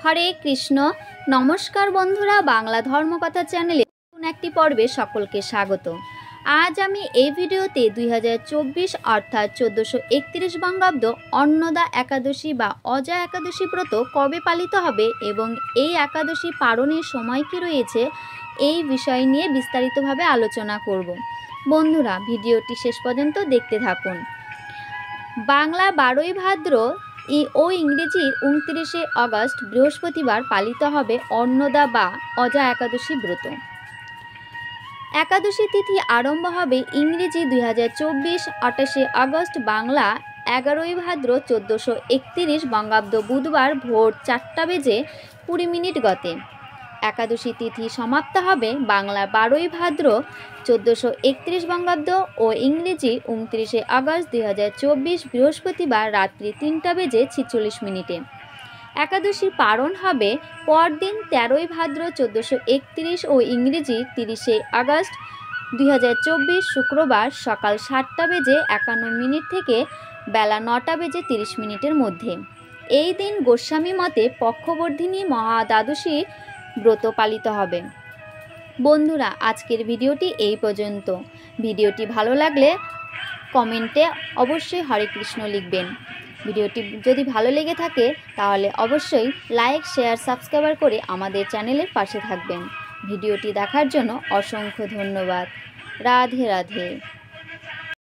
হরে কৃষ্ণ। নমস্কার বন্ধুরা, বাংলা ধর্মকথা চ্যানেলে নতুন একটি পর্বে সকলকে স্বাগত। আজ আমি এই ভিডিওতে 2024 অর্থাৎ 1431 বঙ্গাব্দ অন্নদা একাদশী বা অজা একাদশী ব্রত কবে পালিত হবে এবং এই একাদশী পালনের সময় কি রয়েছে, এই বিষয় নিয়ে বিস্তারিতভাবে আলোচনা করব। বন্ধুরা, ভিডিওটি শেষ পর্যন্ত দেখতে থাকুন। বাংলা 12ই ভাদ্র ও ইংরেজি 29শে অগস্ট বৃহস্পতিবার পালিত হবে অন্নদা বা অজা একাদশী ব্রত। একাদশী তিথি আরম্ভ হবে ইংরেজি 2024 28শে আগস্ট, বাংলা 11ই ভাদ্র 1431 বঙ্গাব্দ বুধবার ভোর 4:20 গতে। একাদশী তিথি সমাপ্ত হবে বাংলা 12ই ভাদ্র 1431 বঙ্গাব্দ ও ইংরেজি 29শে আগস্ট 2024 বৃহস্পতিবার রাত্রি 3:46। একাদশী পালন হবে পরদিন 13ই ভাদ্র 1431 ও ইংরেজি 30শে আগস্ট 2024 শুক্রবার সকাল 7:51 থেকে বেলা 9:30 মধ্যে। এই দিন গোস্বামী মতে পক্ষবর্ধিনী মহাদ্বাদশী ব্রত পালিত হবে। বন্ধুরা, আজকের ভিডিওটি এই পর্যন্ত। ভিডিওটি ভালো লাগলে কমেন্টে অবশ্যই হরে কৃষ্ণ লিখবেন। ভিডিওটি যদি ভালো লেগে থাকে তাহলে অবশ্যই লাইক, শেয়ার, সাবস্ক্রাইব করে আমাদের চ্যানেলের পাশে থাকবেন। ভিডিওটি দেখার জন্য অসংখ্য ধন্যবাদ। রাধে রাধে।